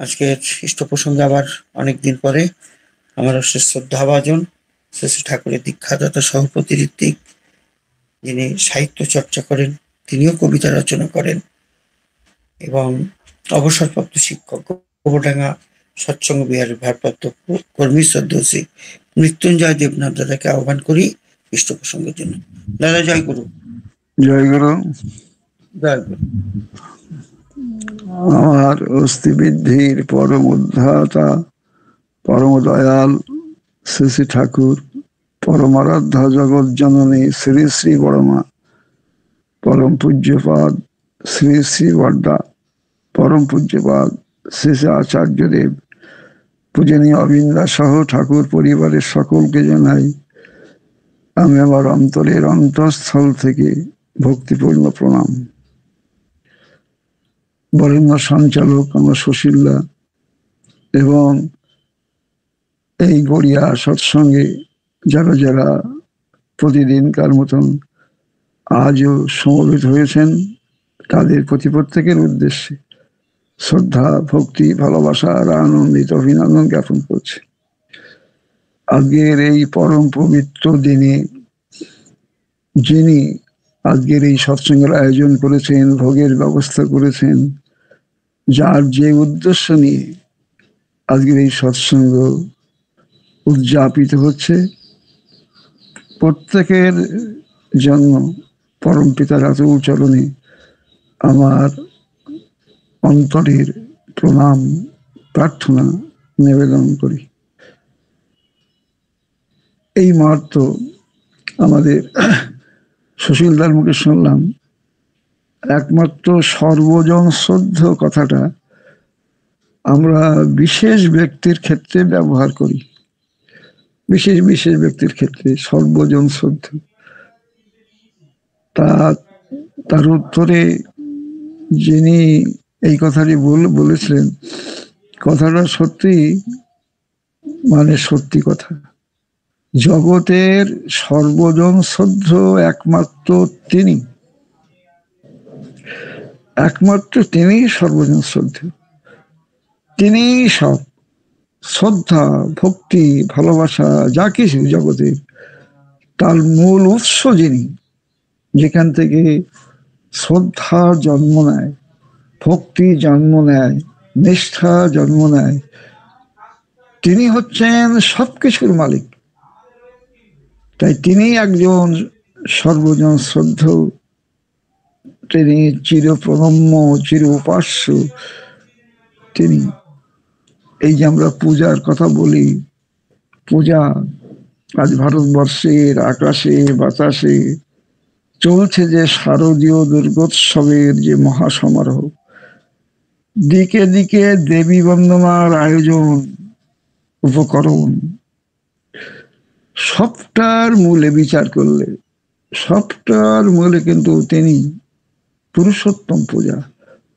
আজকের ইষ্ট প্রসঙ্গে আবার অনেকদিন পরে আমার অশেষ শ্রদ্ধাভাজন শ্রী শ্রী ঠাকুরের দীক্ষাদাতা সহপতি ঋত্বিক, যিনি সাহিত্য চর্চা করেন, তিনিও কবিতা রচনা করেন এবং অবসরপ্রাপ্ত শিক্ষক, গোবরডাঙ্গা সৎসঙ্গ বিহারের ভারপ্রাপ্ত কর্মী শ্রদ্ধেয় মৃত্যুঞ্জয় দেবনাথ দাদাকে আহ্বান করি ইষ্ট প্রসঙ্গের জন্য। দাদা জয় গুরু। জয় গুরু। জয় গুরু। আমার অস্থিবৃদ্ধির পরম উদ্ধাতা পরম দয়াল শ্রী শ্রী ঠাকুর, পরমারাধ্যা জগৎ জননী শ্রী শ্রী বড়মা, পরম পূজ্যপাদ শ্রী শ্রী বড্ডা, পরম পূজ্যপাদ শ্রী শ্রী আচার্যদেব, পূজনীয় অবিন্দা সহ ঠাকুর পরিবারের সকলকে জানাই আমি আমার অন্তরের অন্তঃস্থল থেকে ভক্তিপূর্ণ প্রণাম। বরেণ্য সঞ্চালক আমার সুশীলদা এবং এই গড়িয়া সৎসঙ্গে যারা যারা প্রতিদিনকার মতন আজও সমবেত হয়েছেন, তাদের প্রতি প্রত্যেকের উদ্দেশ্যে শ্রদ্ধা, ভক্তি, ভালোবাসা আর আনন্দিত অভিনন্দন জ্ঞাপন করছে। আজকের এই পরম পবিত্র দিনে যিনি আজকের এই সৎসঙ্গের আয়োজন করেছেন, ভোগের ব্যবস্থা করেছেন, যার যে উদ্দেশ্য নিয়ে আজকের এই সৎসঙ্গ উদযাপিত হচ্ছে, প্রত্যেকের জন্য পরম পিতার আতুল চরণে আমার অন্তরের প্রণাম প্রার্থনা নিবেদন করি। এই মাত্র আমাদের সুশীলদার মুখে শুনলাম, একমাত্র সর্বজন শ্রদ্ধ কথাটা আমরা বিশেষ ব্যক্তির ক্ষেত্রে ব্যবহার করি। বিশেষ বিশেষ ব্যক্তির ক্ষেত্রে সর্বজন শ্রদ্ধ, তার উত্তরে যিনি এই কথাটি বলেছিলেন, কথাটা সত্যি, মানে সত্যি কথা। জগতের সর্বজন শ্রদ্ধ একমাত্র তিনি, একমাত্র তিনি সর্বজন শ্রদ্ধ। তিনি সব শ্রদ্ধা, ভক্তি, ভালোবাসা যা কিছু জগতের, তার মূল উৎস যিনি, যেখান থেকে শ্রদ্ধা জন্ম নেয়, ভক্তি জন্ম নেয়, নিষ্ঠা জন্ম নেয়, তিনি হচ্ছেন সবকিছুর মালিক। তাই তিনি একজন সর্বজন শ্রদ্ধ, তিনি চির প্রণম্য, চির উপাস্য। তিনি এই যে আমরা পূজার কথা বলি, পূজা আজ ভারতবর্ষের আকাশে বাতাসে চলছে যে শারদীয় দুর্গোৎসবের যে মহাসমারোহ, দিকে দিকে দেবী বন্দনার আয়োজন, উপকরণ, সবটার মূলে বিচার করলে, সবটার মূলে কিন্তু তিনি পুরুষোত্তম পূজা।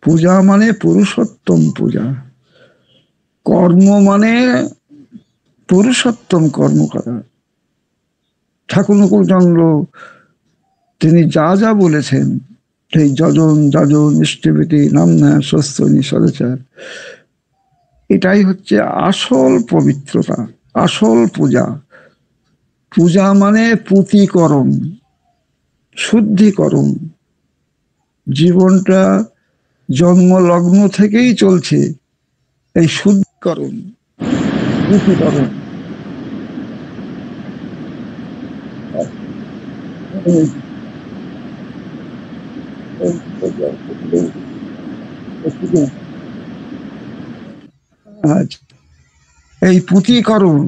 পূজা মানে পুরুষোত্তম পূজা, কর্ম মানে পুরুষোত্তম কর্ম করা। ঠাকুর নকুলচন্দ্র তিনি যা যা বলেছেন, সেই যজন যাজন ইষ্টভীতি নামনা স্বস্তনি সদাচার, এটাই হচ্ছে আসল পবিত্রতা, আসল পূজা। পূজা মানে পুতিকরণ, শুদ্ধিকরণ। জীবনটা জন্মলগ্ন থেকেই চলছে এই শুদ্ধিকরণ, পুতিকরণ। এই পুতিকরণ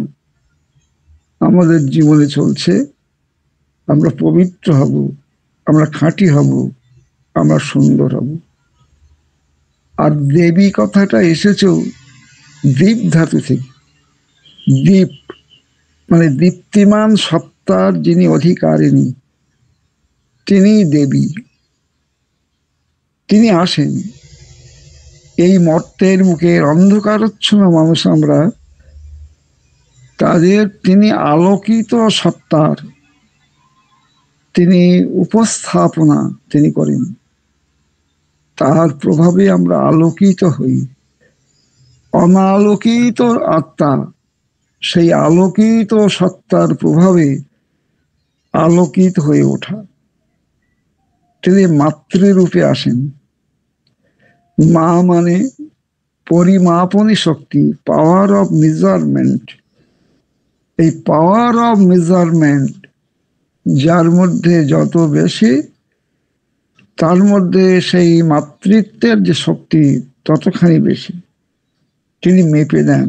আমাদের জীবনে চলছে। আমরা পবিত্র হব, আমরা খাঁটি হব, আমরা সুন্দর হব। আর দেবী কথাটা এসেছেও দীপ ধাতু থেকে। দীপ মানে দীপ্তিমান সত্তার যিনি অধিকারিণী, তিনি দেবী। তিনি আসেন এই মর্তের মুখের অন্ধকারচ্ছন্ন মানুষ আমরা, তাদের তিনি আলোকিত সত্তার তিনি উপস্থাপনা তিনি করেন। তার প্রভাবে আমরা আলোকিত হই। অনালোকিত আত্মা সেই আলোকিত সত্তার প্রভাবে আলোকিত হয়ে ওঠা। তিনি মাতৃরূপে আসেন। মা মানে পরিমাপনী শক্তি, পাওয়ার অফ মেজারমেন্ট। এই পাওয়ার অফ মেজারমেন্ট যার মধ্যে যত বেশি, তার মধ্যে সেই মাতৃত্বের যে শক্তি ততখানি বেশি। তিনি মেপে দেন,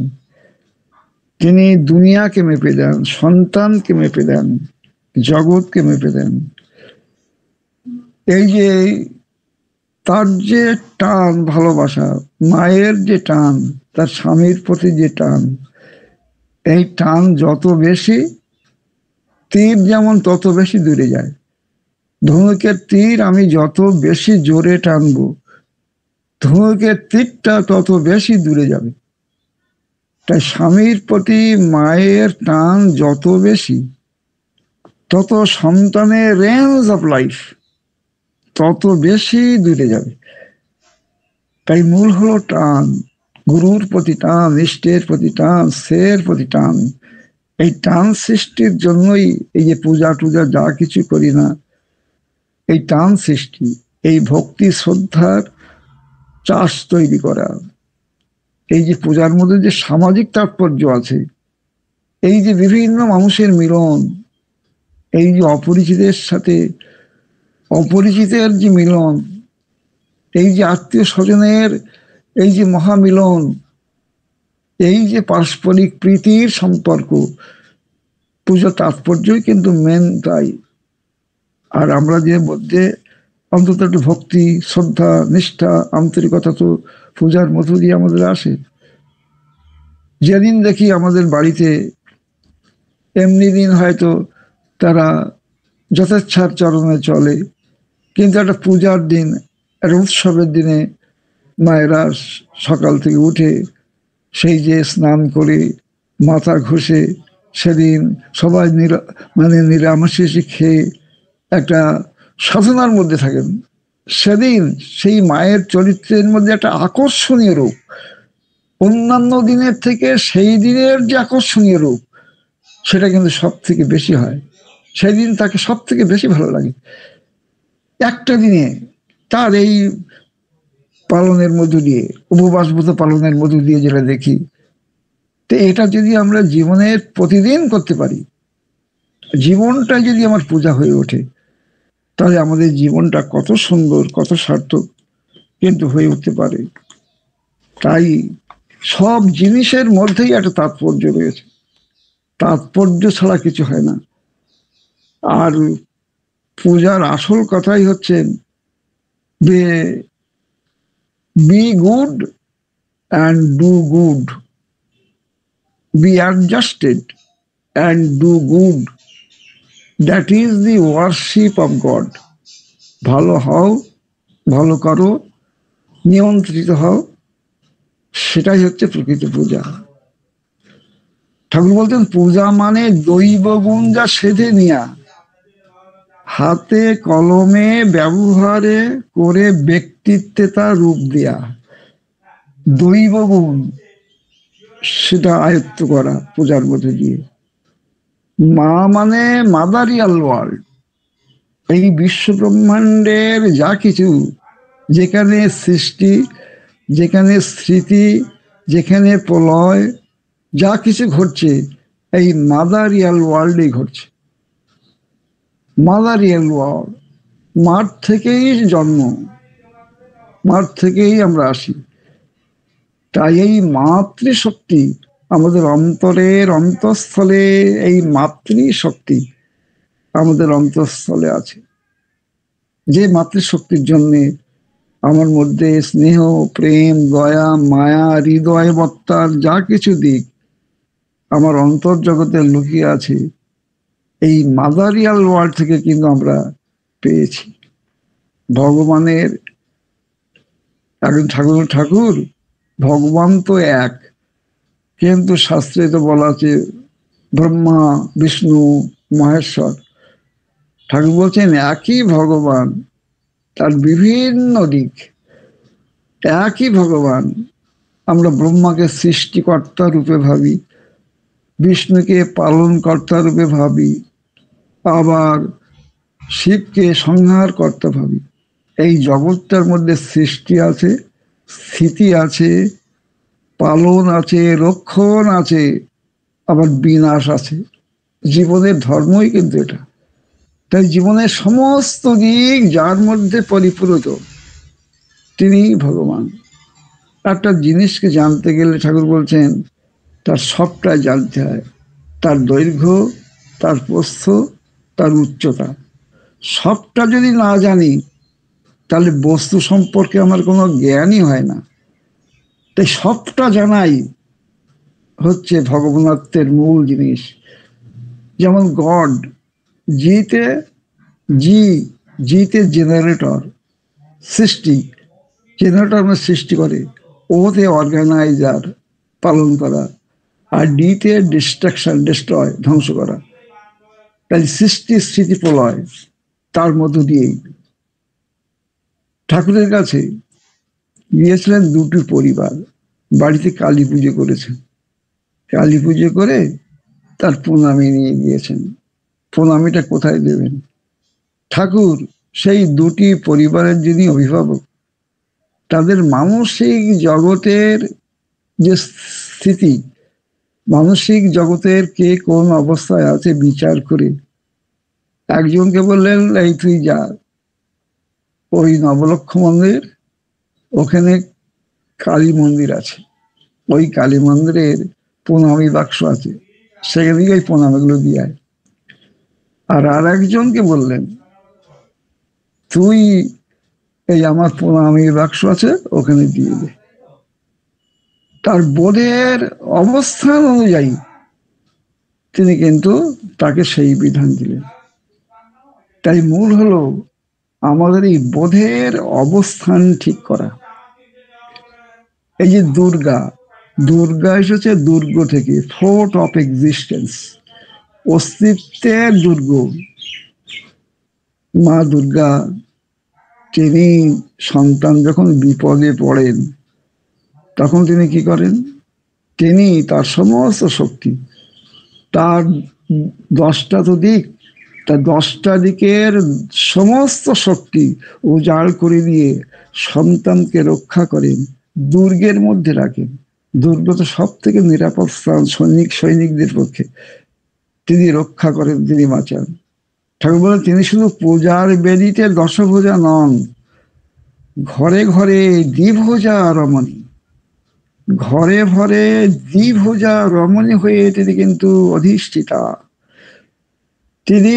তিনি দুনিয়াকে মেপে দেন, সন্তানকে মেপে দেন, জগৎকে মেপে দেন। এই যে তার যে টান, ভালোবাসা, মায়ের যে টান, তার স্বামীর প্রতি যে টান, এই টান যত বেশি, তীর যেমন তত বেশি দূরে যায়। ধনুকের তীর আমি যত বেশি জোরে টানবো, ধনুকের তীরটা তত বেশি দূরে যাবে। তাই স্বামীর প্রতি মায়ের টান যত বেশি, তত সন্তানের রেঞ্জ অফ লাইফ তত বেশি দূরে যাবে। তাই মূল হলো টান, গুরুর প্রতি টান, ইষ্টের প্রতি টান, সের প্রতি টান। এই টান সৃষ্টির জন্যই এই যে পূজা টুজা যা কিছু করি না, এই টান সৃষ্টি, এই ভক্তি শ্রদ্ধার চাষ তৈরি করা। এই যে পূজার মধ্যে যে সামাজিক তাৎপর্য আছে, এই যে বিভিন্ন মানুষের মিলন, এই যে অপরিচিতের সাথে অপরিচিতের যে মিলন, এই যে আত্মীয় স্বজনের এই যে মহামিলন, এই যে পারস্পরিক প্রীতির সম্পর্ক, পূজার তাৎপর্যই কিন্তু মেন তাই। আর আমরা যে মধ্যে অন্তত একটু ভক্তি, শ্রদ্ধা, নিষ্ঠা, আন্তরিকতা তো পূজার মধ্য দিয়ে আমাদের আসে। যেদিন দেখি আমাদের বাড়িতে, এমনি দিন হয়তো তারা যথেচ্ছার চরণে চলে, কিন্তু একটা পূজার দিন, একটা উৎসবের দিনে মায়েরা সকাল থেকে উঠে সেই যে স্নান করে মাথা ঘষে সেদিন সবাই নিরামিষ খেয়ে একটা সাধনার মধ্যে থাকেন। সেদিন সেই মায়ের চরিত্রের মধ্যে একটা আকর্ষণীয় রূপ, অন্যান্য দিনের থেকে সেই দিনের যে আকর্ষণীয় রূপ, সেটা কিন্তু সব থেকে বেশি হয়। সেই দিন তাকে সব থেকে বেশি ভালো লাগে। একটা দিনে তার এই পালনের মধ্য দিয়ে, উপবাসব্রত পালনের মধ্য দিয়ে যেটা দেখি, তো এটা যদি আমরা জীবনের প্রতিদিন করতে পারি, জীবনটা যদি আমার পূজা হয়ে ওঠে, তাহলে আমাদের জীবনটা কত সুন্দর, কত সার্থক কিন্তু হয়ে উঠতে পারে। তাই সব জিনিসের মধ্যেই একটা তাৎপর্য রয়েছে, তাৎপর্য ছাড়া কিছু হয় না। আর পূজার আসল কথাই হচ্ছে be good and do good, be adjusted and do good, that is the worship of God. ভালো হও, ভালো করো, নিয়ন্ত্রিত হও, সেটাই হচ্ছে প্রকৃত পূজা। ঠাকুর বলতেন পূজা মানে দৈব গুণ যা সেধে নিয়া, হাতে কলমে ব্যবহারে করে ব্যক্তিত্বে তার রূপ দেয়া। দৈব গুণ সেটা আয়ত্ত করা পূজার মধ্যে দিয়ে। মা মানে মাদারিয়াল ওয়ার্ল্ড, এই বিশ্ব ব্রহ্মাণ্ডের যা কিছু, যেখানে সৃষ্টি, যেখানে স্মৃতি, যেখানে প্রলয়, যা কিছু ঘটছে, এই মাদারিয়াল ওয়ার্ল্ডেই ঘটছে। মাদারিয়াল ওয়ার্ল্ড, মার থেকেই জন্ম, মার থেকেই আমরা আসি। তাই এই মাতৃশক্তি আমাদের অন্তরের অন্তঃস্থলে, এই মাতৃশক্তি আমাদের অন্তঃস্থলে আছে। যে মাতৃশক্তির জন্যে আমার মধ্যে স্নেহ, প্রেম, দয়া, মায়া, হৃদয়বত্তার যা কিছু দিক আমার অন্তর্জগতে লুকিয়ে আছে, এই মাদারিয়াল ওয়ার্ল্ড থেকে কিন্তু আমরা পেয়েছি। ভগবানের এখন ঠাকুর ভগবান তো এক, কিন্তু শাস্ত্রে তো বলা আছে ব্রহ্মা, বিষ্ণু, মহেশ্বর। ঠাকুর বলছেন একই ভগবান, তার বিভিন্ন দিক। একই ভগবান, আমরা ব্রহ্মাকে সৃষ্টিকর্তা রূপে ভাবি, বিষ্ণুকে পালনকর্তা রূপে ভাবি, আবার শিবকে সংহার কর্তা ভাবি। এই জগৎটার মধ্যে সৃষ্টি আছে, স্থিতি আছে, পালন আছে, রক্ষণ আছে, আবার বিনাশ আছে। জীবনের ধর্মই কিন্তু এটা। তাই জীবনের সমস্ত দিক যার মধ্যে পরিপূরক তিনি ভগবান। একটা জিনিসকে জানতে গেলে ঠাকুর বলছেন তার সবটাই জানতে হয়, তার দৈর্ঘ্য, তার প্রস্থ, তার উচ্চতা। সবটা যদি না জানি তাহলে বস্তু সম্পর্কে আমার কোনো জ্ঞানই হয় না। তাই সবটা জানাই হচ্ছে ভগবানত্বের মূল জিনিস। যেমন গড, জিতে জিতে জেনারেটর, সৃষ্টি, জেনারেটর মানে সৃষ্টি করে, ওতে অর্গানাইজার পালন করা, আর ডিতে ডিস্ট্রাকশন ডিস্ট্রয় ধ্বংস করা। তাই সৃষ্টি স্থিতি প্রলয় তার মধ্য দিয়েই। ঠাকুরের কাছে গিয়েছিলেন দুটি পরিবার, বাড়িতে কালী পুজো করেছেন। কালী পুজো করে তার প্রণামী নিয়ে গিয়েছেন। প্রণামীটা কোথায় দেবেন? ঠাকুর সেই দুটি পরিবারের যিনি অভিভাবক, তাদের মানসিক জগতের যে স্থিতি, মানসিক জগতের কে কোন অবস্থায় আছে বিচার করে একজনকে বললেন, এই তুই যা ওই নবলক্ষ মন্দির, ওখানে কালী মন্দির আছে, ওই কালী মন্দিরের প্রণামী বাক্স আছে, সেখানে ওই প্রণামীগুলো দিয়ে আয়। আর একজনকে বললেন, তুই এই আমার প্রণামী বাক্স আছে ওখানে দিয়ে দে। তার বোধের অবস্থান অনুযায়ী তিনি কিন্তু তাকে সেই বিধান দিলেন। তাই মূল হলো আমাদের এই বোধের অবস্থান ঠিক করা। এই যে দুর্গা, দুর্গা এসেছে দুর্গ থেকে, ফোর্ট অফ এক্সিস্টেন্স, অস্তিত্বের দুর্গ। মা দুর্গা তিনি সন্তান যখন বিপদে পড়েন তখন তিনি কি করেন? তিনি তার সমস্ত শক্তি, তার 10টা তো দিক, তার 10টা দিকের সমস্ত শক্তি উজাড় করে দিয়ে সন্তানকে রক্ষা করেন, দুর্গের মধ্যে রাখেন। দুর্গ তো সব থেকে নিরাপদ স্থান সৈনিকদের পক্ষে। তিনি রক্ষা করেন, তিনি বাঁচান। ঠাকুর বলেন তিনি শুধু পূজার বেদিতে দশভুজা নন, ঘরে ঘরে দ্বিভুজা রমণী, ঘরে ঘরে দ্বিভুজা রমণী হয়ে তিনি কিন্তু অধিষ্ঠিতা। তিনি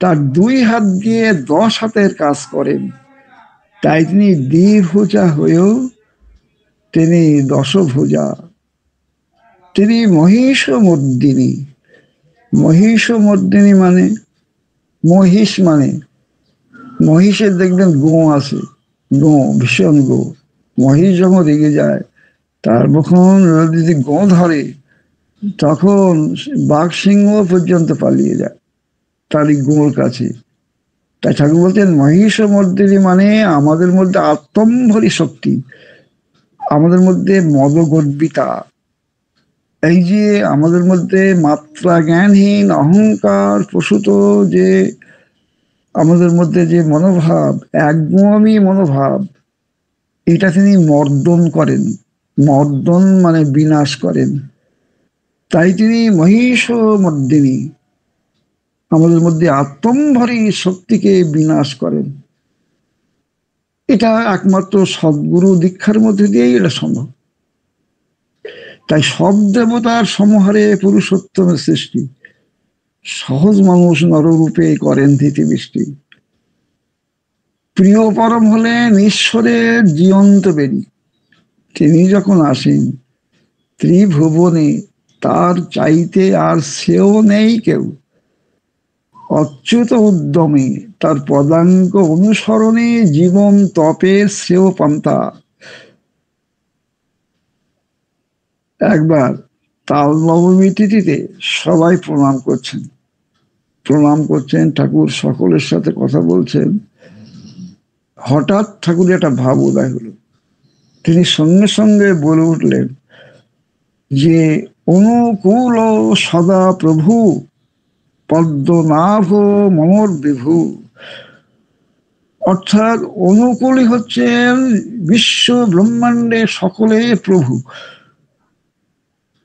তার 2 হাত দিয়ে 10 হাতের কাজ করেন। তাই তিনি দ্বিভুজা হয়েও তিনি দশভুজা। তিনি মহিষমর্দিনী। মহিষমর্দিনী মানে মহিষ, মানে মহিষের দেখবেন গো আছে, গো ভীষণ গো। মহিষ যখন রেগে যায় তার যখন যদি গো ধরে তখন বাঘ সিংহ পর্যন্ত পালিয়ে যায় তার এই গোর কাছে। তাই ঠাকুর বলতেন মহিষমর্দিনী মানে আমাদের মধ্যে আত্মম্ভরী শক্তি, আমাদের মধ্যে মদগর্বিতা, এই যে আমাদের মধ্যে মাত্রা জ্ঞানহীন অহংকার প্রসূত যে আমাদের মধ্যে যে মনোভাব, একগুঁয়ামি মনোভাব, এটা তিনি মর্দন করেন। মর্দন মানে বিনাশ করেন। তাই তিনি মহিষমর্দিনী, আমাদের মধ্যে আত্মম্ভরী শক্তিকে বিনাশ করেন। এটা একমাত্র সদ্গুরু দীক্ষার মধ্যে দিয়েই এটা সম্ভব। তাই সব দেবতার সমহারে পুরুষোত্তমের সৃষ্টি, সহজ মানুষ নররূপে করেন ধৃতিবৃষ্টি। প্রিয় পরম হলেন ঈশ্বরের জীবন্ত বেদী। তিনি যখন আসেন ত্রিভুবনে তার চাইতে আর সেও নেই কেউ। অচ্যুত উদ্যমে তার পদাঙ্ক অনুসরণে জীবন তপের শ্রেয় পান্তা। একবার তাল নবমী তিথিতে সবাই প্রণাম করছেন, ঠাকুর সকলের সাথে কথা বলছেন। হঠাৎ ঠাকুরের একটা ভাব উদয় হলো, তিনি সঙ্গে সঙ্গে বলে উঠলেন যে অনুকূল সদা প্রভু পদ্মনাভ মনোর বিভু। অর্থাৎ অনুকূলই হচ্ছেন বিশ্ব ব্রহ্মাণ্ডে সকলে প্রভু,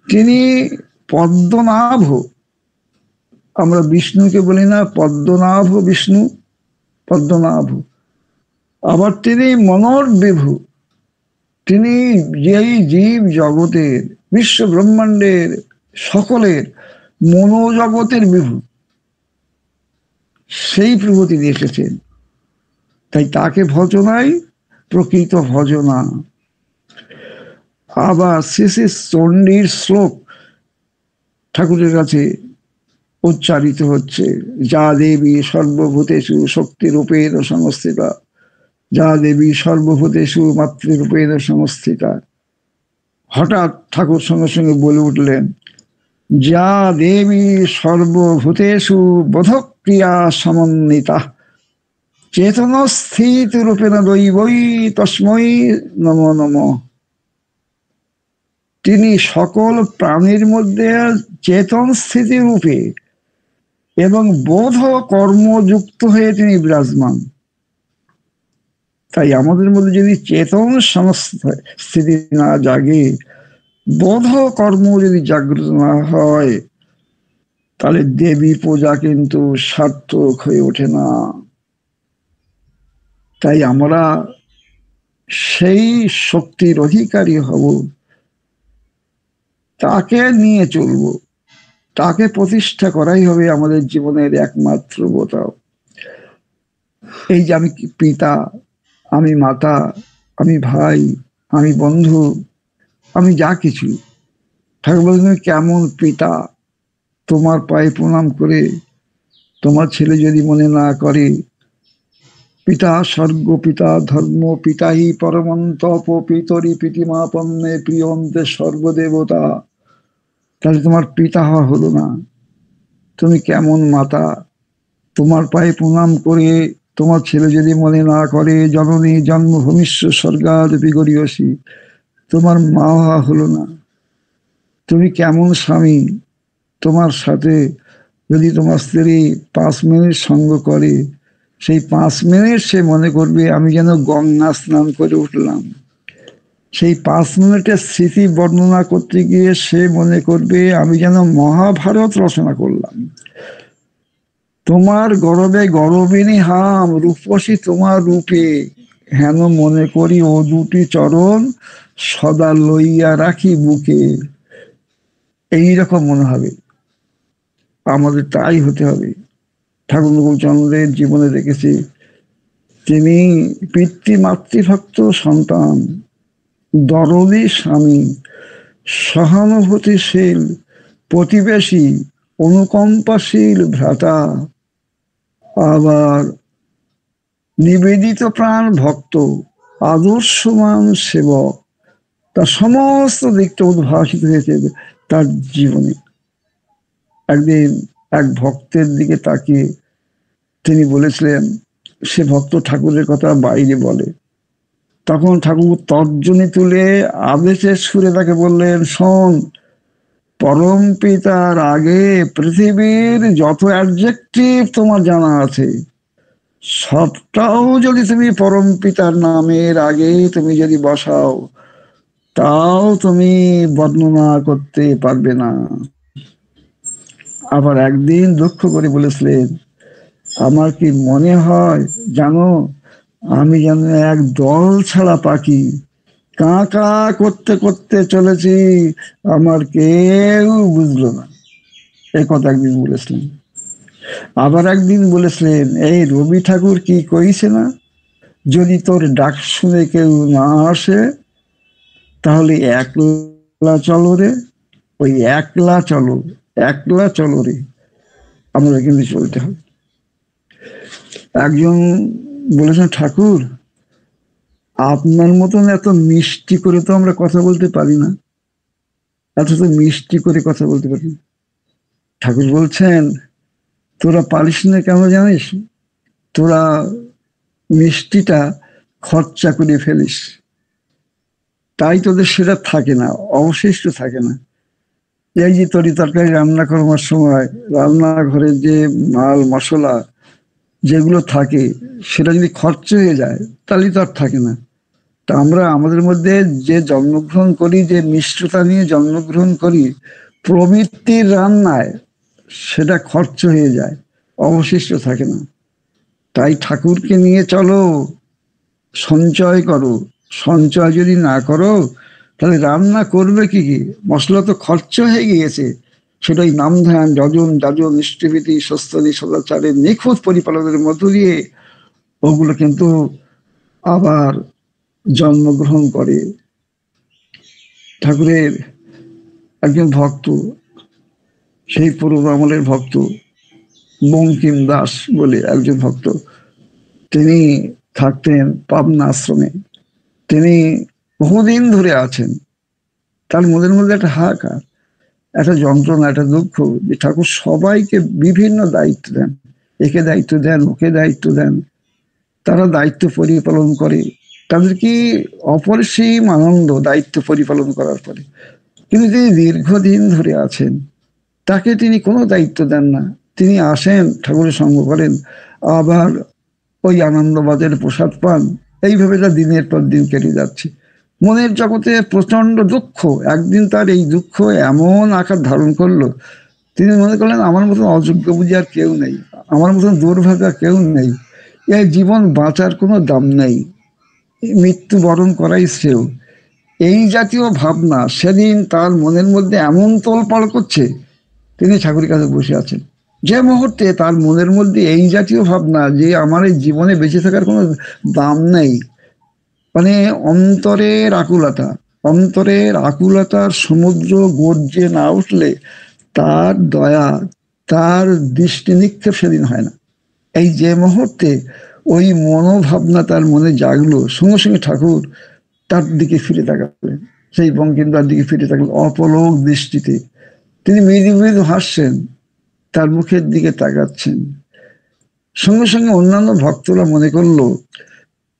তিনি পদ্মনাভ। আমরা বিষ্ণুকে বলি না পদ্মনাভ বিষ্ণু, পদ্মনাভ। আবার তিনি মনোর বিভু, তিনি যেই জীব জগতের বিশ্ব ব্রহ্মাণ্ডের সকলের মনোজগতের বিভু, সেই প্রভু তিনি এসেছেন। তাই তাকে ভজনাই প্রকৃত ভজনা। আবার শেষে চণ্ডীর শ্লোক ঠাকুরের কাছে উচ্চারিত হচ্ছে, যা দেবী সর্বভূতেষু শক্তিরূপেণ সংস্থিতা, যা দেবী সর্বভূতেষু মাতৃরূপেণ সংস্থিতা। হঠাৎ ঠাকুর সঙ্গে সঙ্গে বলে উঠলেন, যা দেবী সর্বভূতেষু বোধক্রিয়া সমন্বিতা চেতনস্থিত রূপেণ দৈবৈ তস্मै নমো নমঃ। তিনি সকল প্রাণীর মধ্যে চেতন স্থিতি রূপে এবং বোধ কর্মযুক্ত হয়ে তিনি বিরাজমান। তাই আমাদের মধ্যে যদি চেতন স্থিতি না জাগে, বোধ কর্ম যদি জাগ্রত না হয়, তাহলে দেবী পূজা কিন্তু সার্থক হয়ে ওঠে না। তাই আমরা সেই শক্তির অধিকারী হব, তাকে নিয়ে চলব, তাকে প্রতিষ্ঠা করাই হবে আমাদের জীবনের একমাত্র বোতাম। এই যে আমি পিতা, আমি মাতা, আমি ভাই, আমি বন্ধু, আমি যা কিছু, ঠাকুর বলেন তুমি কেমন পিতা, তোমার পায়ে প্রণাম করে তোমার ছেলে যদি মনে না করে, পিতা স্বর্গ পিতা ধর্ম পিতাহি পরমন্তপ পিতরি পিতিমা পন্নে প্রিয়ন্তে সর্বদেবতা, তাহলে তোমার পিতা হওয়া হলো না। তুমি কেমন মাতা, তোমার পায়ে প্রণাম করে তোমার ছেলে যদি মনে না করে, জননী জন্মভূমিষ্য স্বর্গাদপি গরীয়সী, তোমার মা হওয়া হলো না। তুমি কেমন স্বামী, তোমার সাথে যদি তোমার স্ত্রী 5 মিনিট সঙ্গ করে, সেই 5 মিনিট সে মনে করবে আমি যেন গঙ্গা স্নান করে উঠলাম। সেই 5 মিনিটের স্মৃতি বর্ণনা করতে গিয়ে সে মনে করবে আমি যেন মহাভারত রচনা করলাম। তোমার গরবে গরবিনী হাম রূপসী তোমার রূপে, হেন মনে করি ও দুটি চরণ সদা লইয়া রাখি বুকে। এইরকম মনে হবে, আমাদের তাই হতে হবে। ঠাকুর অনুকূলচন্দ্রের জীবনে দেখেছি, তিনি পিতৃমাতৃভক্ত সন্তান, দরদী স্বামী, সহানুভূতিশীল প্রতিবেশী, অনুকম্পাশীল ভ্রাতা, আবার নিবেদিত প্রাণ ভক্ত, আদর্শমান সেবক। তার সমস্ত দিকটা উদ্ভাসিত হয়েছে তার জীবনে। একদিন এক ভক্তের দিকে তাকিয়ে তিনি বলেছিলেন, সে ভক্ত ঠাকুরের কথা বাইরে বলে, তখন ঠাকুর তর্জনী তুলে আদেশের সুরে তাকে বললেন, শোন, পরম পিতার আগে পৃথিবীর যত অ্যাডজেক্টিভ তোমার জানা আছে, সবটাও যদি তুমি পরম পিতার নামের আগে তুমি যদি বসাও, তাও তুমি বর্ণনা করতে পারবে না। আবার একদিন দুঃখ করে বলেছিলেন, আমার কি মনে হয় জানো, আমি যেন এক দল ছাড়া পাখি, কা কা করতে করতে চলেছি, আমার কেউ বুঝলো না। এই কথা একদিন বলেছিলেন। আবার একদিন বলেছিলেন, এই রবি ঠাকুর কি কইছে না, যদি তোর ডাক শুনে কেউ না আসে, তাহলে একলা চলো রে, ওই একলা চলো, একলা চলো রে। আমরা কিন্তু চলতে হবে। একজন বলেছেন, ঠাকুর আপনার মতন এত মিষ্টি করে তো আমরা কথা বলতে পারি না, এত তো মিষ্টি করে কথা বলতে পারি না। ঠাকুর বলছেন, তোরা পারিস না কেন জানিস, তোরা মিষ্টিটা খরচা করে ফেলিস। তাই তোদের সেটা থাকে না, অবশিষ্ট থাকে না। এই যে তরি তরকারি রান্না করবার সময় রান্নাঘরের যে মাল মশলা যেগুলো থাকে সেটা যদি খরচ হয়ে যায় তাহলে তো আর থাকে না। তা আমরা আমাদের মধ্যে যে জন্মগ্রহণ করি, যে মিষ্টতা নিয়ে জন্মগ্রহণ করি, প্রবৃত্তির রান্নায় সেটা খরচ হয়ে যায়, অবশিষ্ট থাকে না। তাই ঠাকুরকে নিয়ে চলো, সঞ্চয় করো। সঞ্চয় যদি না করো তাহলে রান্না করবে কি? মশলা তো খরচ হয়ে গিয়েছে। সেটাই নাম ধ্যান যজন যাজন নিষ্ঠিভীতি স্বস্তাদি সদাচারের নিখুঁত পরিপালনের মধ্য দিয়ে ওগুলো কিন্তু আবার জন্মগ্রহণ করে। ঠাকুরের একজন ভক্ত, সেই পূর্ব আমলের ভক্ত বঙ্কিম দাস বলে একজন ভক্ত, তিনি থাকতেন পাবনা আশ্রমে। তিনি বহুদিন ধরে আছেন। তার মনের মধ্যে একটা হাহাকার, একটা যন্ত্রণা, একটা দুঃখ যে ঠাকুর সবাইকে বিভিন্ন দায়িত্ব দেন, একে দায়িত্ব দেন, ওকে দায়িত্ব দেন, তারা দায়িত্ব পরিপালন করে, তাদের কি অপরিসীম আনন্দ দায়িত্ব পরিপালন করার পরে। কিন্তু তিনি দীর্ঘদিন ধরে আছেন, তাকে তিনি কোনো দায়িত্ব দেন না। তিনি আসেন, ঠাকুরের সঙ্গ করেন, আবার ওই আনন্দবাজারে প্রসাদ পান। এইভাবে তার দিনের পর দিন কেটে যাচ্ছে। মনের জগতে প্রচন্ড দুঃখ। একদিন তার এই দুঃখ এমন আকার ধারণ করলো, তিনি মনে করলেন আমার মতন অযোগ্য বুঝি আর কেউ নেই, আমার মতন দুর্ভাগা কেউ নেই, এই জীবন বাঁচার কোনো দাম নেই, মৃত্যু বরণ করাই শ্রেয়। এই জাতীয় ভাবনা সেদিন তার মনের মধ্যে এমন তোলপাড় করছে, তিনি ঠাকুরের কাছে বসে আছেন। যে মুহূর্তে তার মনের মধ্যে এই জাতীয় ভাবনা যে আমার এই জীবনে বেঁচে থাকার কোনো দাম নেই, মানে অন্তরের আকুলতা, অন্তরের আকুলতার সমুদ্র গর্জে না উঠলে তার দয়া, তার দৃষ্টি নিক্ষেপ সেদিন হয় না। এই যে মুহূর্তে ওই মনোভাবনা তার মনে জাগলো, সঙ্গে সঙ্গে ঠাকুর তার দিকে ফিরে তাকালেন, সেই বঙ্কিমদার দিকে ফিরে তাকালেন অপলক দৃষ্টিতে। তিনি মৃদু মৃদু হাসছেন, তার মুখের দিকে তাকাচ্ছেন। সঙ্গে সঙ্গে অন্যান্য ভক্তরা মনে করলো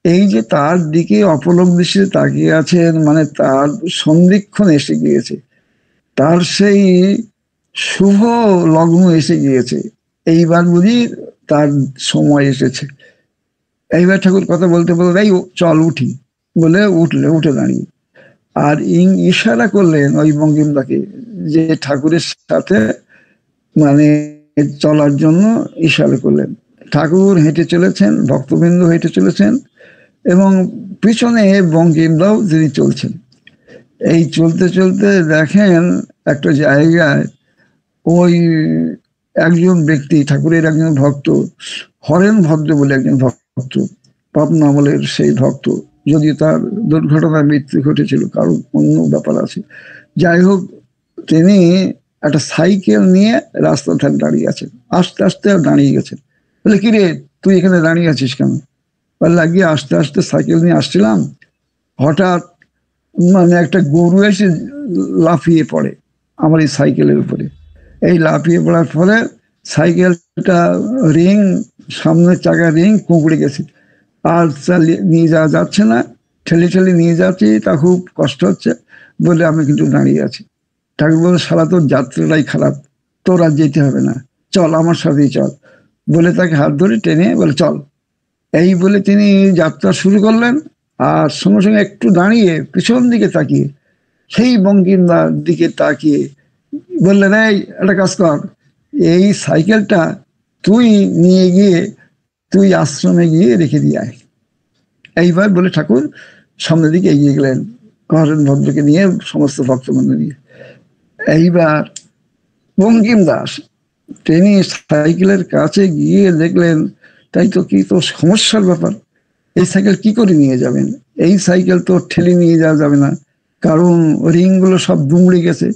এই যে তার দিকে অপলক দৃষ্টিতে তাকিয়ে আছেন, মানে তার সন্ধিক্ষণ এসে গিয়েছে, তার সেই শুভ লগ্ন এসে গিয়েছে, এইবার বুঝি তার সময় এসেছে। এইবার ঠাকুর কথা বলতে বলতে এই চল উঠি বলে উঠে দাঁড়িয়ে আর ইশারা করলেন ওই বঙ্কিমদাকে যে ঠাকুরের সাথে মানে চলার জন্য ইশারা করলেন। ঠাকুর হেঁটে চলেছেন, ভক্তবৃন্দ হেঁটে চলেছেন এবং পিছনে বঙ্কিমদাও তিনি চলছেন। এই চলতে চলতে দেখেন একটা জায়গায় ওই একজন ব্যক্তি, ঠাকুরের একজন ভক্ত, হরেন ভদ্র বলে একজন ভক্ত, পাবনা আমলের সেই ভক্ত, যদিও তার দুর্ঘটনায় মৃত্যু ঘটেছিল, কারণ অন্য ব্যাপার আছে। যাই হোক, তিনি একটা সাইকেল নিয়ে রাস্তার ধারে দাঁড়িয়ে আছেন, আস্তে আস্তে দাঁড়িয়ে গেছেন। বলে কি রে তুই এখানে দাঁড়িয়ে আছিস কেন? বলে লাগিয়ে আস্তে আস্তে সাইকেল নিয়ে আসছিলাম, হঠাৎ মানে একটা গরু এসে লাফিয়ে পড়ে আমার এই সাইকেলের উপরে। এই লাফিয়ে পড়ার ফলে সাইকেলটা রিং, সামনের চাকা রিং কুঁকড়ে গেছে, আর চালিয়ে নিয়ে যাওয়া যাচ্ছে না, ঠেলে ঠেলে নিয়ে যাচ্ছি, তা খুব কষ্ট হচ্ছে বলে আমি কিন্তু দাঁড়িয়ে আছি। ঠাকুর বলে শালা তোর যাত্রাটাই খারাপ, তোর আর যেতে হবে না, চল আমার সাথেই চল, বলে তাকে হাত ধরে টেনে বলে চল। এই বলে তিনি যাত্রা শুরু করলেন। আর সঙ্গে সঙ্গে একটু দাঁড়িয়ে পিছন দিকে তাকিয়ে সেই বঙ্কিমদার দিকে তাকিয়ে বললেন এই একটা কাজ কর, এই সাইকেলটা তুই নিয়ে গিয়ে তুই আশ্রমে গিয়ে রেখে দিয়ে আয়। এইবার বলে ঠাকুর সামনের দিকে এগিয়ে গেলেন হরেন ভদ্রকে নিয়ে, সমস্ত ভক্তবৃন্দ নিয়ে। এইবার বঙ্কিম দাস তিনি সাইকেলের কাছে গিয়ে দেখলেন তাই তো, কি তো সমস্যার ব্যাপার, এই সাইকেল কি করে নিয়ে যাবেন? এই সাইকেল তো ঠেলে নিয়ে যাওয়া যাবে না, কারণ রিং গুলো সব দুমড়ে গেছে,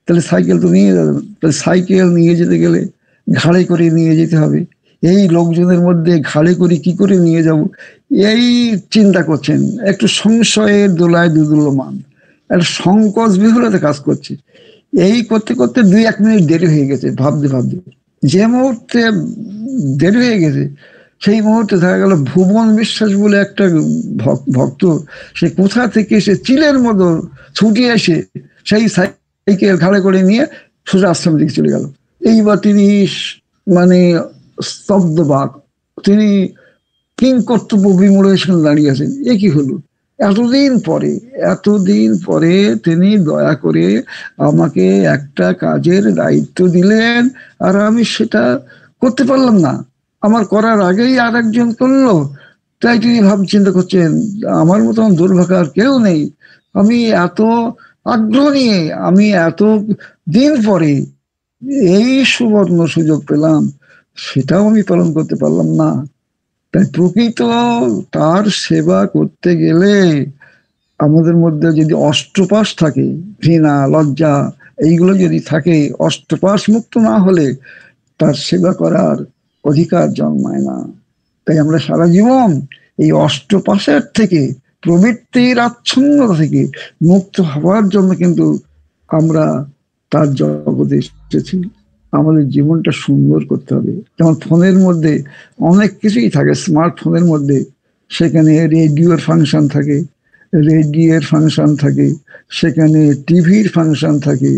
তাহলে সাইকেল তো নিয়ে যাবে। তাহলে সাইকেল নিয়ে যেতে গেলে ঘাড়ে করে নিয়ে যেতে হবে, এই লোকজনের মধ্যে ঘাড়ে করে কি করে নিয়ে যাব, এই চিন্তা করছেন। একটু সংশয়ের দোলায় দুদুল্যমান, একটা সংকোচ বিহূলতে কাজ করছে। এই করতে করতে 2-1 মিনিট দেরি হয়ে গেছে। ভাবতে ভাবতে যে মুহূর্তে দেরি হয়ে গেছে সেই মুহূর্তে দেখা গেল ভুবন বিশ্বাস বলে একটা ভক্ত, সে কোথা থেকে সে চিলের মতো ছুটে এসে সেই সাইকেল ঘাড়ে করে নিয়ে সোজা আশ্রম দিকে চলে গেল। এইবার তিনি মানে স্তব্ধবাক, তিনি কিং কর্তব্য বিমূঢ় সেখানে দাঁড়িয়ে আছেন। এ কি হলো? এতদিন পরে তিনি দয়া করে আমাকে একটা কাজের দায়িত্ব দিলেন, আর আমি সেটা করতে পারলাম না। আমার করার আগেই আর একজন করলো। তাই তিনি চিন্তা করছেন, আমার মতন দুর্ভাগা আর কেউ নেই। আমি এত আগ্রহ নিয়ে, আমি এত দিন পরে এই সুবর্ণ সুযোগ পেলাম, সেটাও আমি পালন করতে পারলাম না। তাই প্রকৃত তার সেবা করতে গেলে আমাদের মধ্যে যদি অষ্টপাশ থাকে, ঘৃণা, লজ্জা, এইগুলো যদি থাকে, অষ্টপাশ মুক্ত না হলে তার সেবা করার অধিকার জন্মায় না। তাই আমরা সারা জীবন এই অষ্টপাশের থেকে, প্রবৃত্তির আচ্ছন্নতা থেকে মুক্ত হওয়ার জন্য কিন্তু আমরা তার জগতে এসেছি। আমাদের জীবনটা সুন্দর করতে হবে। যেমন ফোনের মধ্যে অনেক কিছুই থাকে, স্মার্টফোনের মধ্যে সেখানে রেডিওর ফাংশন থাকে, সেখানে টিভির ফাংশন থাকে,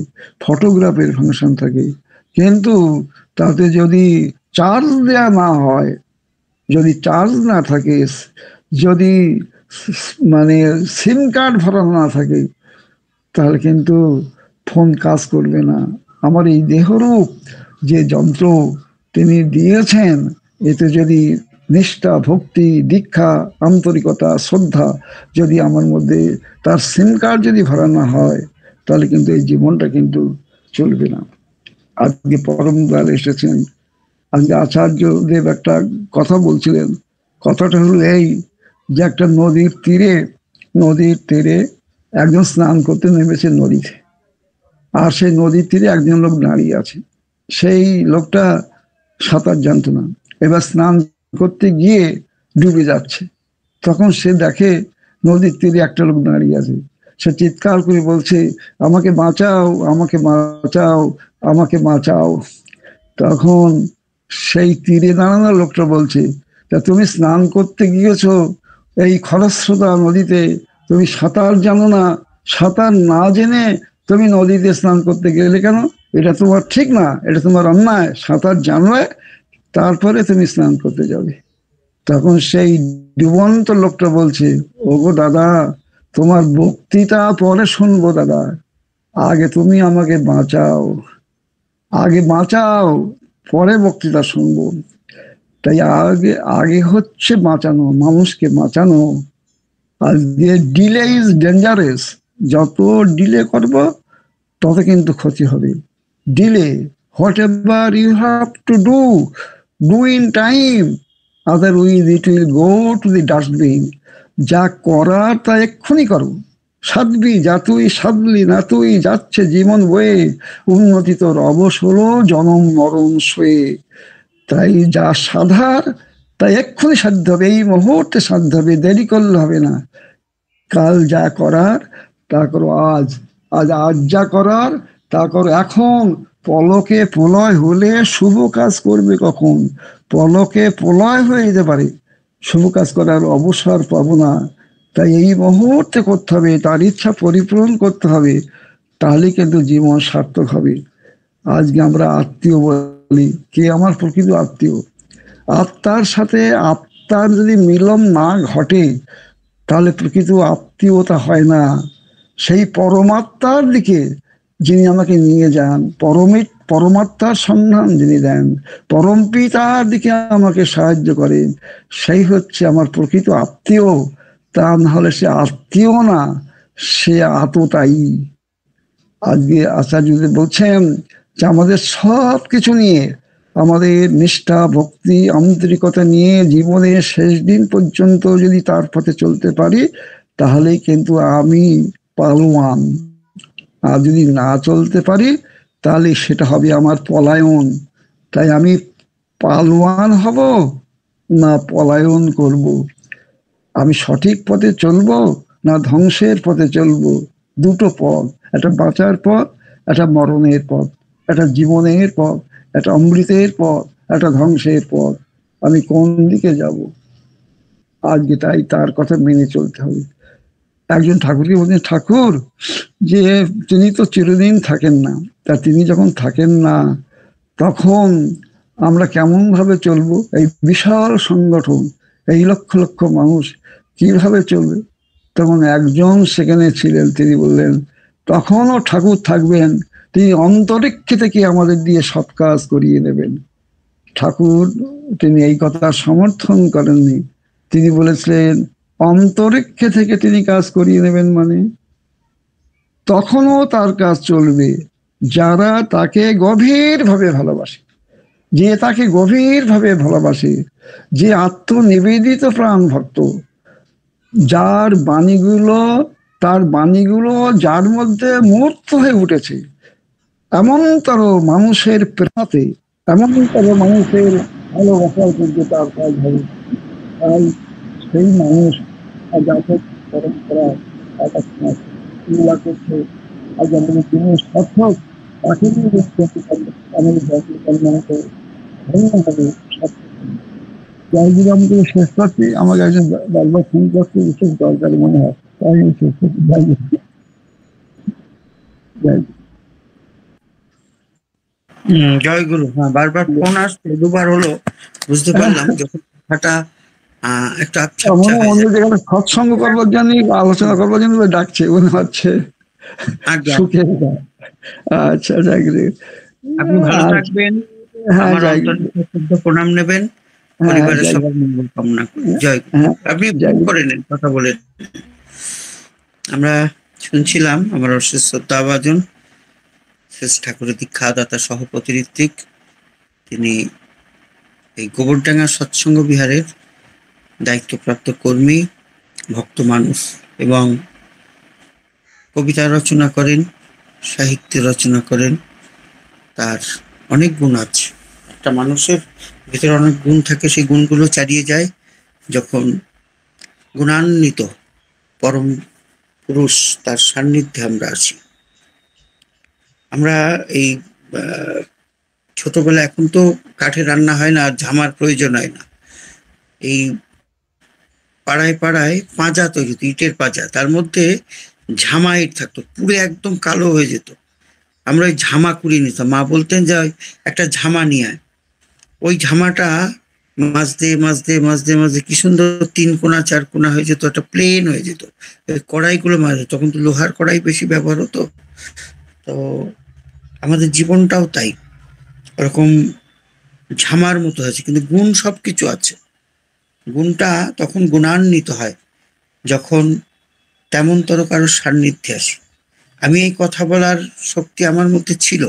ফটোগ্রাফের ফাংশন থাকে। কিন্তু তাতে যদি চার্জ দেয়া না হয়, যদি চার্জ না থাকে, যদি মানে সিম কার্ড ভরানো না থাকে, তাহলে কিন্তু ফোন কাজ করবে না। আমার এই দেহরূপ যে যন্ত্র তিনি দিয়েছেন, এতে যদি নিষ্ঠা, ভক্তি, দীক্ষা, আন্তরিকতা, শ্রদ্ধা যদি আমার মধ্যে তার সিম কার্ড যদি ভরানো হয়, তাহলে কিন্তু এই জীবনটা কিন্তু চলবে না। আজকে পরম দয়াল এসেছেন, আজকে আচার্যদেব একটা কথা বলছিলেন। কথাটা হলো এই যে একটা নদীর তীরে একজন স্নান করতে নেমেছে নদীতে, আর সেই নদীর তীরে একজন লোক দাঁড়িয়ে আছে। সেই লোকটা সাঁতার জানতো না, এবার স্নান করতে গিয়ে ডুবে যাচ্ছে। তখন সে দেখে নদীর তীরে একটা লোক দাঁড়িয়ে আছে। সে চিৎকার করে বলছে, আমাকে বাঁচাও, আমাকে বাঁচাও, আমাকে বাঁচাও। তখন সেই তীরে দাঁড়ানো লোকটা বলছে, তা তুমি স্নান করতে গিয়েছো এই খরস্রোতা নদীতে, তুমি সাঁতার জানো না? সাঁতার না জেনে তুমি নদীতে স্নান করতে গেলে কেন? এটা তোমার ঠিক না, এটা তোমার অন্যায়। সাঁতার জানলে তারপরে তুমি স্নান করতে যাবে। তখন সেই ডুবন্ত লোকটা বলছে, ওগো দাদা, তোমার বক্তৃতা পরে শুনবো দাদা, আগে তুমি আমাকে বাঁচাও, পরে বক্তৃতা শুনবো। তাই আগে হচ্ছে বাঁচানো, মানুষকে বাঁচানো। আজকে ডিলে ইজ ডেঞ্জারাস। যত ডিলে করব তত কিন্তু ক্ষতি হবে। Delay, whatever you have to do in time, otherwise it will go to the dustbin. যা করার তা এক্ষুনি করো। সাধবি যা তুই সাধলি না, তুই যাচ্ছে জীবন বয়ে, উন্নতি তোর অবশ হলো জনম মরণ সয়ে। তাই যা সাধার তাই এক্ষুনি সাধ্য হবে, এই মুহূর্তে সাধ্য হবে, দেরি করলে হবে না। কাল যা করার তা করো আজ, আজ যা করার তা করো এখন। পলকে প্রলয় হলে শুভ কাজ করবে কখন? পলকে প্রলয় হয়ে যেতে পারে, শুভ কাজ করার অবসর পাবো না। তাই এই মুহূর্তে করতে হবে, তার ইচ্ছা পরিপূরণ করতে হবে, তাহলে কিন্তু জীবন সার্থক হবে। আজকে আমরা আত্মীয় বলি, কে আমার প্রকৃত আত্মীয়? আত্মার সাথে আত্মার যদি মিলন না ঘটে, তাহলে প্রকৃত আত্মীয়তা হয় না। সেই পরমাত্মার দিকে যিনি আমাকে নিয়ে যান, পরমাত্মার সন্ধান যিনি দেন, পরম পিতার দিকে আমাকে সাহায্য করেন, সেই হচ্ছে আমার প্রকৃত আত্মীয়। তা না হলে সে আত্মীয় না, সে আততায়ী। আজকে আচার্যদেব বলছেন যে আমাদের সব কিছু নিয়ে, আমাদের নিষ্ঠা, ভক্তি, আন্তরিকতা নিয়ে জীবনের শেষ দিন পর্যন্ত যদি তার পথে চলতে পারি, তাহলে কিন্তু আমি পালোয়ান। আর যদি না চলতে পারি, তাহলে সেটা হবে আমার পলায়ন। তাই আমি পালোয়ান হব না পলায়ন করব? আমি সঠিক পথে চলবো না ধ্বংসের পথে চলবো? দুটো পথ, একটা বাঁচার পথ, একটা মরণের পথ, একটা জীবনের পথ, একটা অমৃতের পথ, একটা ধ্বংসের পথ। আমি কোন দিকে যাব? আজকে তাই তার কথা মেনে চলতে হবে। একজন ঠাকুরকে বলছেন, ঠাকুর যে তিনি তো চিরদিন থাকেন না, তা তিনি যখন থাকেন না তখন আমরা কেমন ভাবে চলবো? এই বিশাল সংগঠন, এই লক্ষ লক্ষ মানুষ কিভাবে চলবে? তখন একজন সেখানে ছিলেন, তিনি বললেন, তখনও ঠাকুর থাকবেন, তিনি অন্তরিক্ষ থেকে আমাদের দিয়ে সৎ কাজ করিয়ে নেবেন। ঠাকুর তিনি এই কথা সমর্থন করেননি, তিনি বলেছিলেন অন্তরিক্ষ থেকে তিনি কাজ করিয়ে নেবেন, মানে তখনও তার কাজ চলবে যারা তাকে গভীরভাবে ভালোবাসে, যে তাকে গভীরভাবে ভালোবাসে, যে আত্মনিবেদিত প্রাণ ভক্ত, যার বাণীগুলো তার বাণীগুলো যার মধ্যে মূর্ত হয়ে উঠেছে, এমনতর মানুষের প্রেমাতে, এমনতর মানুষের ভালোবাসার মধ্যে তার কাজ হবে। তাই সেই মানুষ যাদের পরম্পরা চিন্তা করছে, আজ আমাদের দিনের সার্থক তাকে নিয়ে দেখতে পারবে, আমাদের জাতীয় কল্যাণকে ধন্যভাবে সার্থক। যাই যদি আমি তোকে শেষ করছি, আমাকে একজন বারবার ফোন করতে বিশেষ দরকার মনে হয়, তাই আমি শেষ করছি। যাই হোক, যাই হোক। জয় গুরু। হ্যাঁ, বারবার ফোন আসছে, দুবার হলো, বুঝতে পারলাম যখন কথাটা একটু আবছাপছা মনে হয়ে অন্য যায়। জায়গায় সৎসঙ্গ করবার জন্য আলোচনা করবার জন্য ডাকছে মনে হচ্ছে, আগে সুখে। আচ্ছা, যাই রে। আপনি ভালো আচ্ছা, থাকবেন, হ্যাঁ আমার যাই, অন্তর্নিহিত শুদ্ধ প্রণাম নেবেন, হ্যাঁ পরিবারের যাই, সবার মঙ্গল কামনা করি। জয় গুরু। হ্যাঁ আপনি যাই। ফোন করে নেন, কথা বলে। আমরা শুনছিলাম আমার অশেষ শ্রদ্ধাভাজন শেষ ঠাকুরের দীক্ষাদাতা সহপতি ঋত্বিক, তিনি এই গোবরডাঙ্গা সৎসঙ্গ বিহারের দায়িত্বপ্রাপ্ত কর্মী, ভক্ত মানুষ, এবং কবিতা রচনা করেন, সাহিত্য রচনা করেন। তার অনেক গুণ আছে। একটা মানুষের ভিতরে অনেক গুণ থাকে, সেই গুণগুলো চালিয়ে যায় যখন গুণান্বিত পরম পুরুষ তার সান্নিধ্যে আমরা আছি। আমরা এই ছোটবেলা, এখন তো কাঠে রান্না হয় না, আর ঝামার প্রয়োজন হয় না। এই পাড়ায় পাড়ায় পাঁজা তৈরি হতো, ইটের পাঁজা, তার মধ্যে ঝামা ইট থাকতো, পুরো একদম কালো হয়ে যেত। আমরা ওই ঝামা কুড়িয়ে নিতাম, মা বলতেন যে একটা ঝামা নিয়ে আয়। ওই ঝামাটা মাঝে কি সুন্দর 3 কোণা 4 কোণা হয়ে যেত, একটা প্লেন হয়ে যেত। ওই কড়াইগুলো মাঝে, তখন তো লোহার কড়াই বেশি ব্যবহার হতো। তো আমাদের জীবনটাও তাই, ওরকম ঝামার মতো আছে, কিন্তু গুণ সবকিছু আছে। গুণটা তখন গুণান্বিত হয় যখন তেমনতর কারোর সান্নিধ্যে আসি। আমি এই কথা বলার শক্তি আমার মধ্যে ছিল,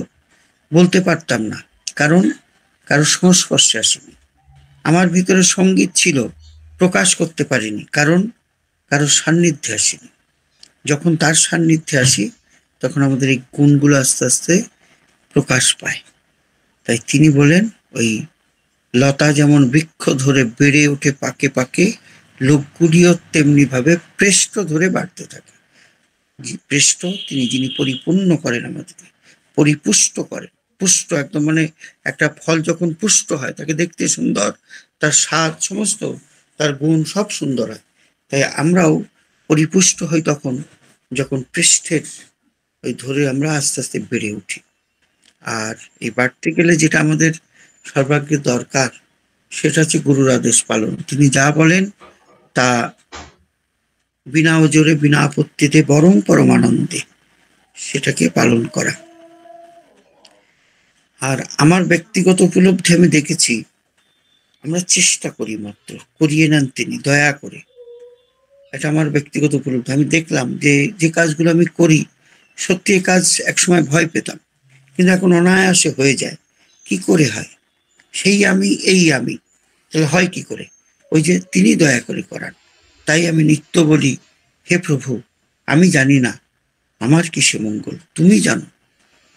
বলতে পারতাম না, কারণ কারোর সংস্পর্শে আসিনি। আমার ভিতরে সঙ্গীত ছিল, প্রকাশ করতে পারিনি, কারণ কারোর সান্নিধ্যে আসিনি। যখন তার সান্নিধ্যে আসি, তখন আমাদের এই গুণগুলো আস্তে আস্তে প্রকাশ পায়। তাই তিনি বলেন, ওই লতা যেমন বৃক্ষ ধরে বেড়ে ওঠে পাকে পাকে, লোকগুলিও তেমনি ভাবে পৃষ্ঠ ধরে বাড়তে থাকে। পৃষ্ঠ তিনি, যিনি পরিপূর্ণ করেন আমাদেরকে, পরিপুষ্ট করেন। পুষ্ট একদম, মানে একটা ফল যখন পুষ্ট হয় তাকে দেখতে সুন্দর, তার স্বাদ সমস্ত, তার গুণ সব সুন্দর হয়। তাই আমরাও পরিপুষ্ট হই তখন যখন পৃষ্ঠের ওই ধরে আমরা আস্তে আস্তে বেড়ে উঠি। আর এই বাড়তে গেলে যেটা আমাদের সর্বাগ্রে দরকার, সেটা হচ্ছে গুরুর আদেশ পালন। তিনি যা বলেন তা বিনা ওজরে, বিনা আপত্তিতে, বরং পরমানন্দে সেটাকে পালন করা। আর আমার ব্যক্তিগত উপলব্ধি আমি দেখেছি, আমরা চেষ্টা করি মাত্র, করিয়ে নেন তিনি দয়া করে। এটা আমার ব্যক্তিগত উপলব্ধি। আমি দেখলাম যে যে কাজগুলো আমি করি, সত্যি এই কাজ একসময় ভয় পেতাম, কিন্তু এখন অনায়াসে হয়ে যায়। কি করে হয়? সেই আমি, এই আমি, তাহলে হয় কি করে? ওই যে তিনি দয়া করে করান। তাই আমি নিত্য বলি, হে প্রভু, আমি জানি না আমার কিসে মঙ্গল, তুমি জানো।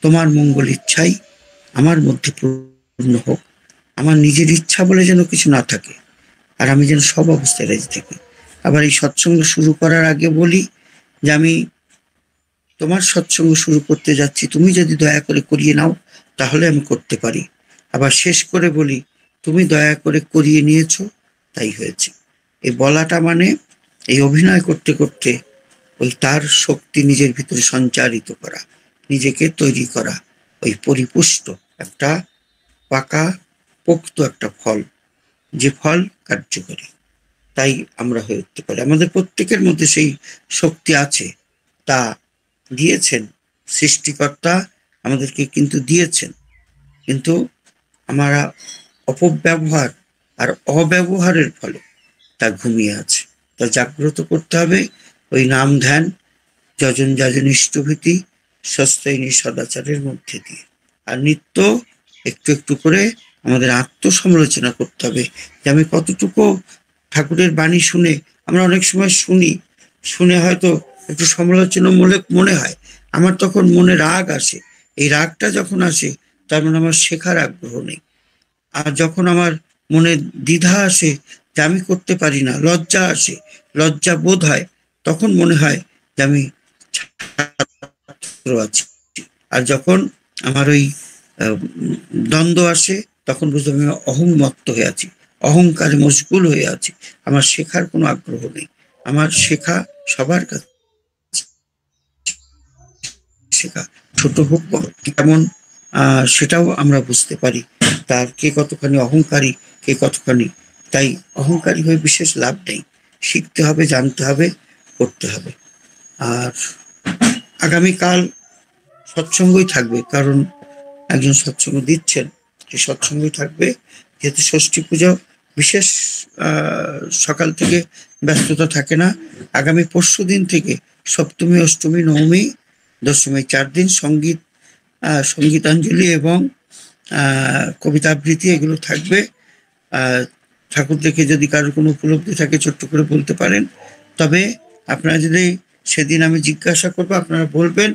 তোমার মঙ্গল ইচ্ছাই আমার মধ্যে পূর্ণ হোক। আমার নিজের ইচ্ছা বলে যেন কিছু না থাকে, আর আমি যেন সব অবস্থায় রাজি থাকি। আবার এই সৎসঙ্গ শুরু করার আগে বলি যে আমি তোমার সৎসঙ্গ শুরু করতে যাচ্ছি, তুমি যদি দয়া করে করিয়ে নাও তাহলে আমি করতে পারি। আবার শেষ করে বলি, তুমি দয়া করে করিয়ে নিয়েছো, তাই হয়েছে। এই বলাটা মানে এই অভিনয় করতে করতে ওই তার শক্তি নিজের ভিতরে সঞ্চারিত করা, নিজেকে তৈরি করা, ওই পরিপুষ্ট একটা পাকা পোক্ত একটা ফল, যে ফল কার্যকরী। তাই আমরা হয়ে উঠতে পারি। আমাদের প্রত্যেকের মধ্যে সেই শক্তি আছে, তা দিয়েছেন সৃষ্টিকর্তা আমাদেরকে, কিন্তু দিয়েছেন, কিন্তু আমরা অপব্যবহার আর অব্যবহারের ফলে তা ঘুমিয়ে আছে। তা জাগ্রত করতে হবে ওই নাম ধ্যান, যজন যাজন ইষ্টভীতি, সস্তায়নী সদাচারের মধ্যে দিয়ে। আর নিত্য একটু একটু করে আমাদের আত্মসমালোচনা করতে হবে যে আমি কতটুকু ঠাকুরের বাণী শুনে, আমরা অনেক সময় শুনে হয়তো একটু সমালোচনামূলক মনে হয়, আমার তখন মনে রাগ আসে। এই রাগটা যখন আসে তার মানে আমার শেখার আগ্রহ নেই। আর যখন আমার মনে দ্বিধা আসে যে আমি করতে পারি না, লজ্জা আসে, লজ্জা বোধ হয়, তখন মনে হয় যে আমি ছাত্র আছি। আর যখন আমার ওই দ্বন্দ্ব আসে, তখন বুঝলাম আমি অহংমত্ত হয়ে আছি, অহংকারে মশগুল হয়ে আছি, আমার শেখার কোনো আগ্রহ নেই। আমার শেখা সবার কাছে শেখা, ছোট হোক বড়, কেমন সেটাও আমরা বুঝতে পারি। তার কে কতখানি অহংকারী, কে কতখানি। তাই অহংকারী হয়ে বিশেষ লাভ নেই, শিখতে হবে, জানতে হবে, করতে হবে। আর আগামীকাল সৎসঙ্গই থাকবে, কারণ একজন সৎসঙ্গ দিচ্ছেন, সেই সৎসঙ্গই থাকবে। যেহেতু ষষ্ঠী পুজো বিশেষ সকাল থেকে ব্যস্ততা থাকে না। আগামী পরশু দিন থেকে সপ্তমী, অষ্টমী, নবমী, দশমী 4 দিন সঙ্গীতাঞ্জলি এবং কবিতা আবৃত্তি এগুলো থাকবে। ঠাকুর দেখে যদি কারোর কোনো উপলব্ধি থাকে ছোট্ট করে বলতে পারেন। তবে আপনারা যদি সেদিন আমি জিজ্ঞাসা করবো, আপনারা বলবেন।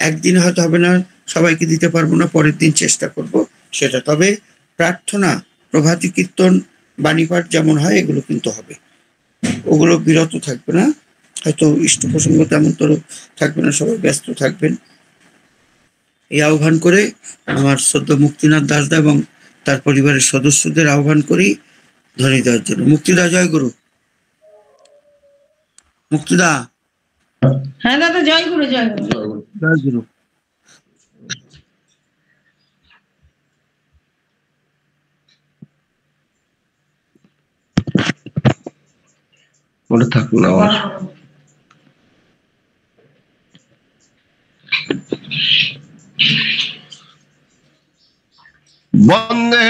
একদিন হয়তো হবে না, সবাইকে দিতে পারবো না, পরের দিন চেষ্টা করব সেটা। তবে প্রার্থনা, প্রভাতী কীর্তন, বাণীপাঠ যেমন হয় এগুলো কিন্তু হবে, ওগুলো বিরত থাকবে না। হয়তো ইষ্ট প্রসঙ্গ তেমন তোর থাকবে না, সবাই ব্যস্ত থাকবেন। এই আহ্বান করে আমার শ্রদ্ধ মুক্তিনাথ দাসদা এবং তার পরিবারের সদস্যদের আহ্বান করি ধ্বনি দেওয়ার জন্য। মুক্তিদা, জয় গুরু। মুক্তিদা। হ্যাঁ দাদা, জয় গুরু, জয় গুরু, জয় গুরু। ওটা থাকুক না। বন্দে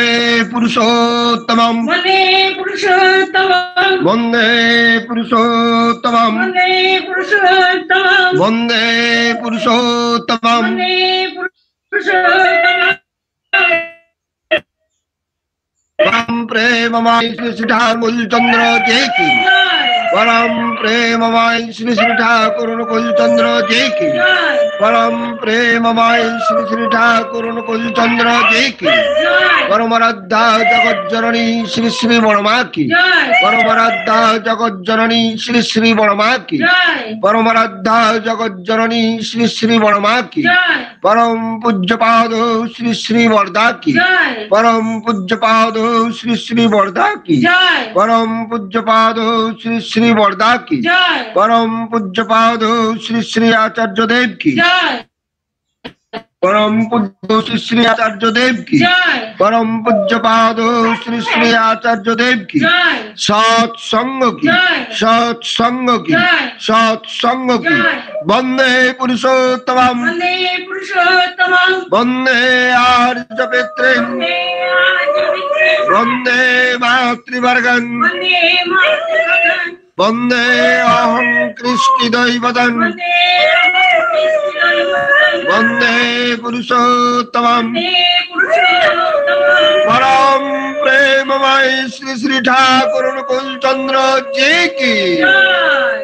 পুরুষোত্তমম, বন্দে পুরুষোত্তমম, বন্দে পুরুষোত্তমম, বন্দে পুরুষোত্তমম, বন্দে পুরুষোত্তমম, বন্দে পুরুষোত্তমম। পরম প্রেমময় শ্রী শ্রী ঠাকুর চন্দ্র জয় কি, পরম প্রেমময় শ্রী শ্রী ঠাকুর অনুকূল চন্দ্র জয় কি, পরম প্রেমময় শ্রী শ্রী ঠাকুর অনুকূল চন্দ্র জয় কি, পরমারাধ্যা জগজ্জননী শ্রী শ্রী বড়মা কি, পরমারাধ্যা জগজ্জননী শ্রী শ্রী বড়মা কি, পরমারাধ্যা জগজ্জননী শ্রী শ্রী বড়মা কি, পরম পূজ্যপাদ শ্রী শ্রী বরদা কি, পরম পূজ্যপাদ শ্রী শ্রী বরদা কি, পরম পূজ্যপাদ শ্রী শ্রী বরদা কি, পরম পূজ্যপাদ শ্রী শ্রী আচার্য দেব কি, পরম পূজ্য শ্রী শ্রী আচার্য দেব কি, পরম পূজ্যপাদ শ্রী শ্রী আচার্য দেব কি, সৎসঙ্গ কি, সৎসঙ্গ কি, সৎসঙ্গ কি। বন্দে পুরুষোত্তমম, বন্দে পুরুষোত্তমম, বন্দে আর্য পিতৃন, বন্দে মাতৃবর্গন, বন্দে মাতৃভূতং, বন্দে অহং কৃষ্টি দৈবতন, বন্দে কৃষ্ণদৈবতং, বন্দে পুরুষোত্তমম, বন্দে পুরুষোত্তমম। পরম প্রেমময় শ্রী শ্রী ঠাকুর অনুকূল চন্দ্র জি কি, জয়